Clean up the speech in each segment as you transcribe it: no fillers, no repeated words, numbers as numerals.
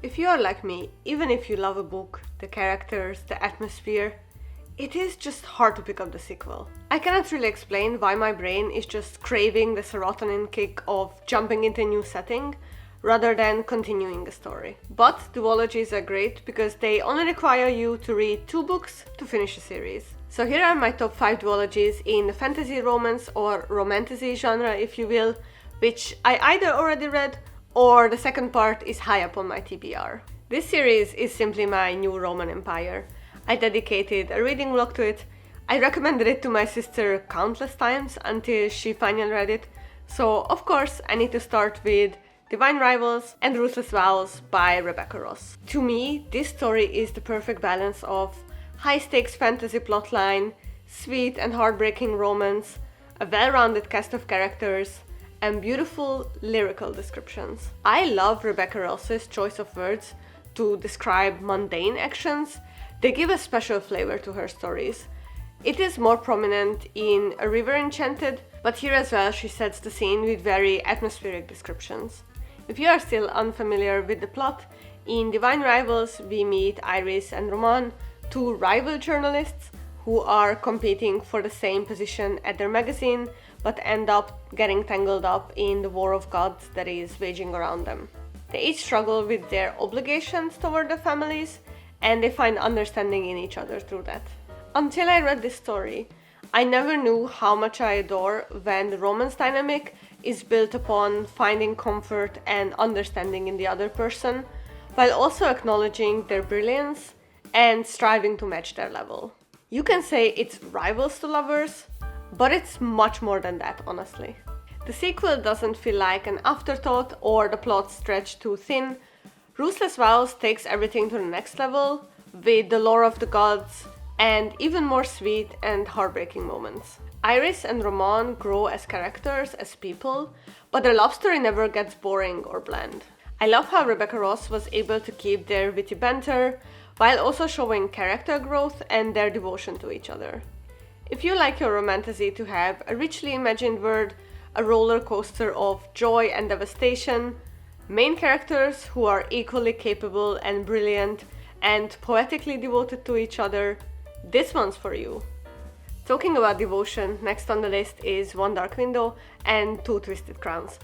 If you are like me, even if you love a book, the characters, the atmosphere, it is just hard to pick up the sequel. I cannot really explain why my brain is just craving the serotonin kick of jumping into a new setting rather than continuing a story. But duologies are great because they only require you to read 2 books to finish a series. So here are my top 5 duologies in the fantasy romance or romantasy genre, if you will, which I either already read or the second part is high up on my TBR. This series is simply my new Roman empire. I dedicated a reading vlog to it. I recommended it to my sister countless times until she finally read it. So of course I need to start with Divine Rivals and Ruthless Vows by Rebecca Ross. To me, this story is the perfect balance of high-stakes fantasy plotline, sweet and heartbreaking romance, a well-rounded cast of characters, and beautiful lyrical descriptions. I love Rebecca Ross's choice of words to describe mundane actions. They give a special flavor to her stories. It is more prominent in A River Enchanted, but here as well she sets the scene with very atmospheric descriptions. If you are still unfamiliar with the plot, in Divine Rivals we meet Iris and Roman, 2 rival journalists who are competing for the same position at their magazine but end up getting tangled up in the war of gods that is waging around them. They each struggle with their obligations toward their families and they find understanding in each other through that. Until I read this story, I never knew how much I adore when the romance dynamic is built upon finding comfort and understanding in the other person, while also acknowledging their brilliance and striving to match their level. You can say it's rivals to lovers, but it's much more than that, honestly. The sequel doesn't feel like an afterthought or the plot stretched too thin. Ruthless Vows takes everything to the next level with the lore of the gods and even more sweet and heartbreaking moments. Iris and Roman grow as characters, as people, but their love story never gets boring or bland. I love how Rebecca Ross was able to keep their witty banter while also showing character growth and their devotion to each other. If you like your romantasy to have a richly imagined world, a roller coaster of joy and devastation, main characters who are equally capable and brilliant and poetically devoted to each other, this one's for you. Talking about devotion, next on the list is One Dark Window and Two Twisted Crowns.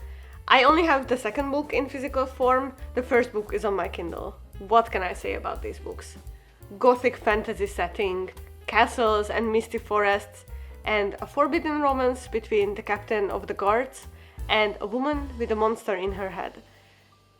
I only have the second book in physical form, the first book is on my Kindle. What can I say about these books? Gothic fantasy setting, castles and misty forests, and a forbidden romance between the captain of the guards and a woman with a monster in her head.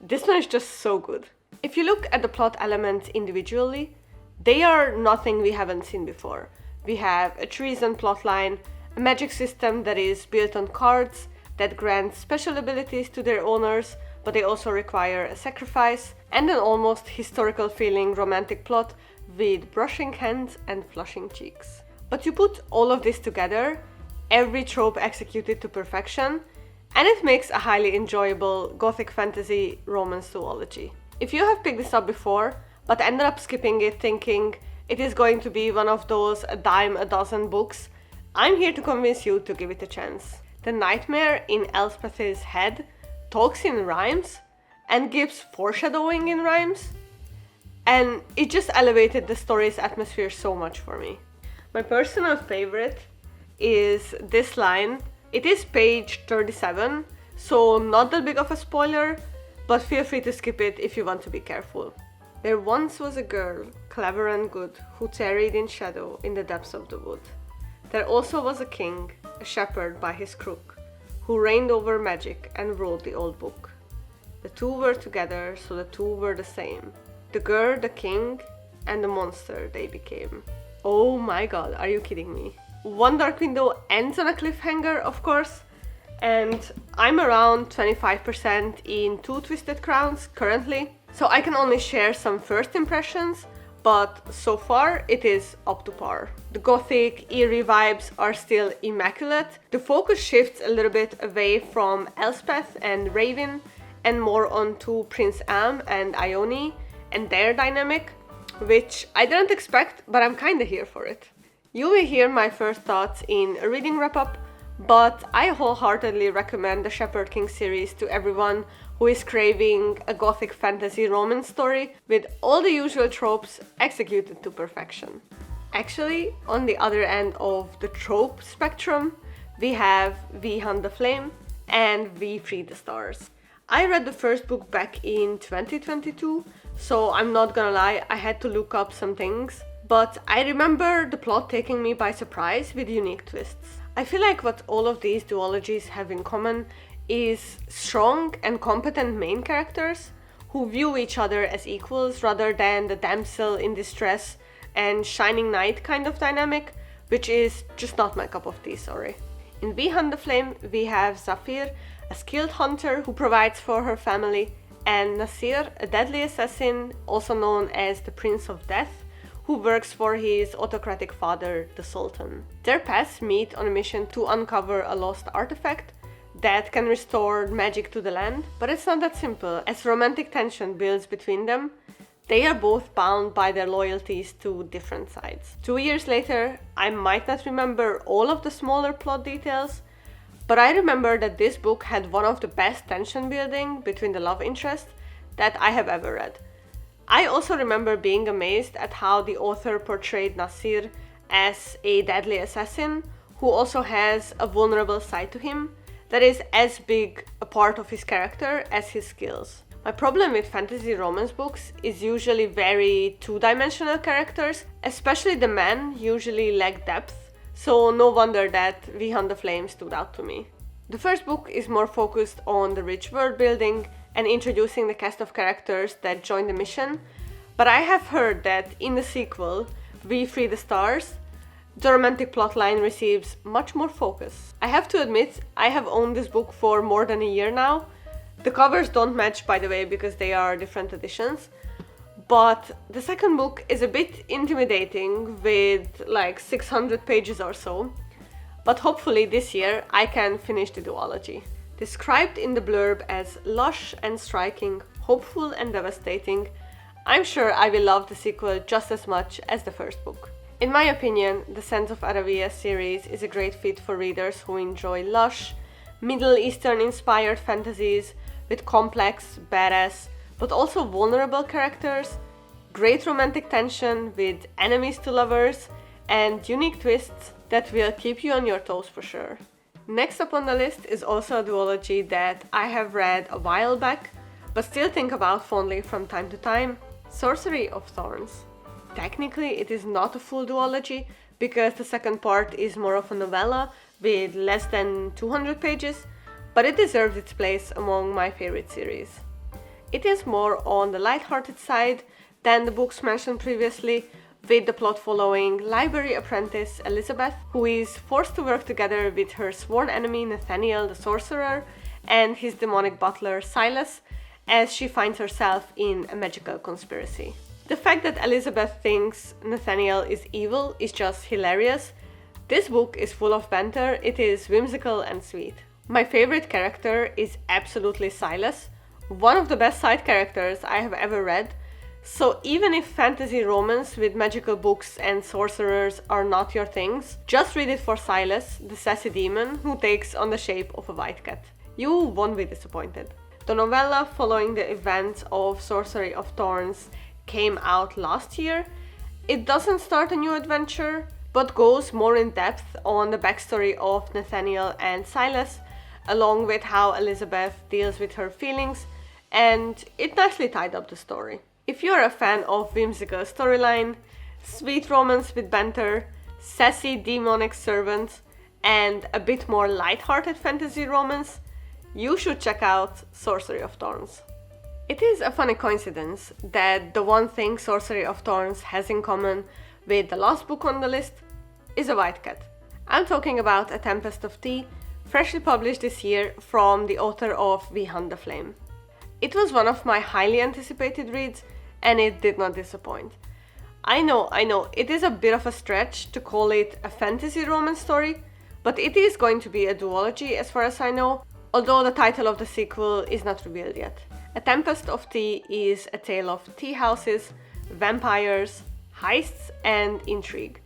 This one is just so good. If you look at the plot elements individually, they are nothing we haven't seen before. We have a treason plotline, a magic system that is built on cards that grants special abilities to their owners, but they also require a sacrifice, and an almost historical feeling romantic plot with brushing hands and flushing cheeks. But you put all of this together, every trope executed to perfection, and it makes a highly enjoyable gothic fantasy romance duology. If you have picked this up before, but ended up skipping it thinking it is going to be one of those a dime a dozen books, I'm here to convince you to give it a chance. The nightmare in Elspeth's head talks in rhymes and gives foreshadowing in rhymes, and it just elevated the story's atmosphere so much for me. My personal favorite is this line. It is page 37, so not that big of a spoiler, but feel free to skip it if you want to be careful. There once was a girl, clever and good, who tarried in shadow in the depths of the wood. There also was a king, a shepherd by his crook, who reigned over magic and wrote the old book. The two were together, so the two were the same. The girl, the king, and the monster they became. Oh my god, are you kidding me? One Dark Window ends on a cliffhanger, of course, and I'm around 25% in Two Twisted Crowns currently, so I can only share some first impressions, but so far it is up to par. The gothic, eerie vibes are still immaculate. The focus shifts a little bit away from Elspeth and Raven and more onto Prince Am and Ione and their dynamic, which I didn't expect, but I'm kinda here for it. You will hear my first thoughts in a reading wrap-up, but I wholeheartedly recommend the Shepherd King series to everyone who is craving a gothic fantasy romance story with all the usual tropes executed to perfection. Actually, on the other end of the trope spectrum, we have We Hunt the Flame and We Free the Stars. I read the first book back in 2022, so I'm not gonna lie, I had to look up some things, but I remember the plot taking me by surprise with unique twists. I feel like what all of these duologies have in common is strong and competent main characters who view each other as equals rather than the damsel in distress and shining knight kind of dynamic, which is just not my cup of tea, sorry. In We Hunt the Flame, we have Zafir, a skilled hunter who provides for her family, and Nasir, a deadly assassin, also known as the Prince of Death, who works for his autocratic father, the Sultan. Their paths meet on a mission to uncover a lost artifact that can restore magic to the land, but it's not that simple. As romantic tension builds between them, they are both bound by their loyalties to different sides. 2 years later, I might not remember all of the smaller plot details, but I remember that this book had one of the best tension building between the love interests that I have ever read. I also remember being amazed at how the author portrayed Nasir as a deadly assassin who also has a vulnerable side to him that is as big a part of his character as his skills. My problem with fantasy romance books is usually very two-dimensional characters, especially the men usually lack depth, so no wonder that We Hunt the Flame stood out to me. The first book is more focused on the rich world building and introducing the cast of characters that join the mission, but I have heard that in the sequel, We Free the Stars, the romantic plotline receives much more focus. I have to admit, I have owned this book for more than a year now. The covers don't match, by the way, because they are different editions, but the second book is a bit intimidating with like 600 pages or so, but hopefully this year I can finish the duology. Described in the blurb as lush and striking, hopeful and devastating, I'm sure I will love the sequel just as much as the first book. In my opinion, the Sands of Araviya series is a great fit for readers who enjoy lush, Middle Eastern inspired fantasies with complex, badass, but also vulnerable characters, great romantic tension with enemies to lovers, and unique twists that will keep you on your toes for sure. Next up on the list is also a duology that I have read a while back, but still think about fondly from time to time, Sorcery of Thorns. Technically, it is not a full duology because the second part is more of a novella with less than 200 pages, but it deserves its place among my favorite series. It is more on the light-hearted side than the books mentioned previously, with the plot following library apprentice Elizabeth, who is forced to work together with her sworn enemy Nathaniel the Sorcerer and his demonic butler Silas, as she finds herself in a magical conspiracy. The fact that Elizabeth thinks Nathaniel is evil is just hilarious. This book is full of banter, it is whimsical and sweet. My favorite character is absolutely Silas, one of the best side characters I have ever read, so even if fantasy romance with magical books and sorcerers are not your things, just read it for Silas, the sassy demon who takes on the shape of a white cat. You won't be disappointed. The novella following the events of Sorcery of Thorns came out last year. It doesn't start a new adventure, but goes more in depth on the backstory of Nathaniel and Silas, along with how Elizabeth deals with her feelings, and it nicely tied up the story. If you're a fan of whimsical storyline, sweet romance with banter, sassy demonic servants, and a bit more light-hearted fantasy romance, you should check out Sorcery of Thorns. It is a funny coincidence that the one thing Sorcery of Thorns has in common with the last book on the list is a white cat. I'm talking about A Tempest of Tea, freshly published this year from the author of We Hunt the Flame. It was one of my highly anticipated reads, and it did not disappoint. I know, it is a bit of a stretch to call it a fantasy romance story, but it is going to be a duology as far as I know, although the title of the sequel is not revealed yet. A Tempest of Tea is a tale of tea houses, vampires, heists, and intrigue.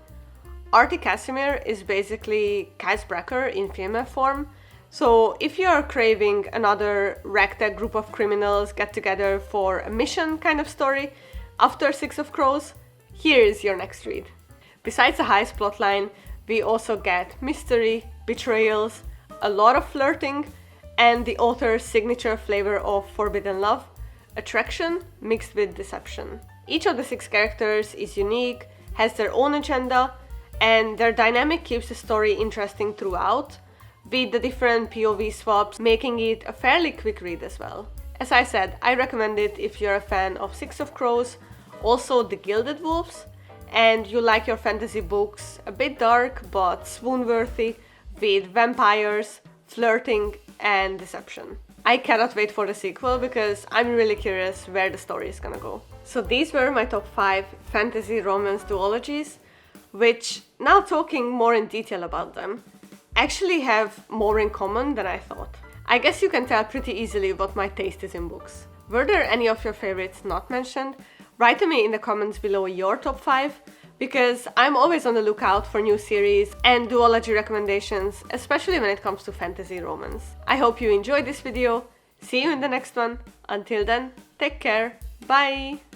Artie Casimir is basically Casbracker in female form. So if you are craving another ragtag group of criminals get together for a mission kind of story after Six of Crows, here is your next read. Besides the heist plotline, we also get mystery, betrayals, a lot of flirting, and the author's signature flavor of forbidden love, attraction mixed with deception. Each of the 6 characters is unique, has their own agenda, and their dynamic keeps the story interesting throughout, with the different POV swaps making it a fairly quick read as well. As I said, I recommend it if you're a fan of Six of Crows, also The Gilded Wolves, and you like your fantasy books a bit dark but swoon-worthy with vampires, flirting, and deception. I cannot wait for the sequel because I'm really curious where the story is gonna go. So these were my top 5 fantasy romance duologies, which, now talking more in detail about them, actually have more in common than I thought. I guess you can tell pretty easily what my taste is in books. Were there any of your favorites not mentioned? Write to me in the comments below your top 5, because I'm always on the lookout for new series and duology recommendations, especially when it comes to fantasy romance. I hope you enjoyed this video. See you in the next one. Until then, take care. Bye!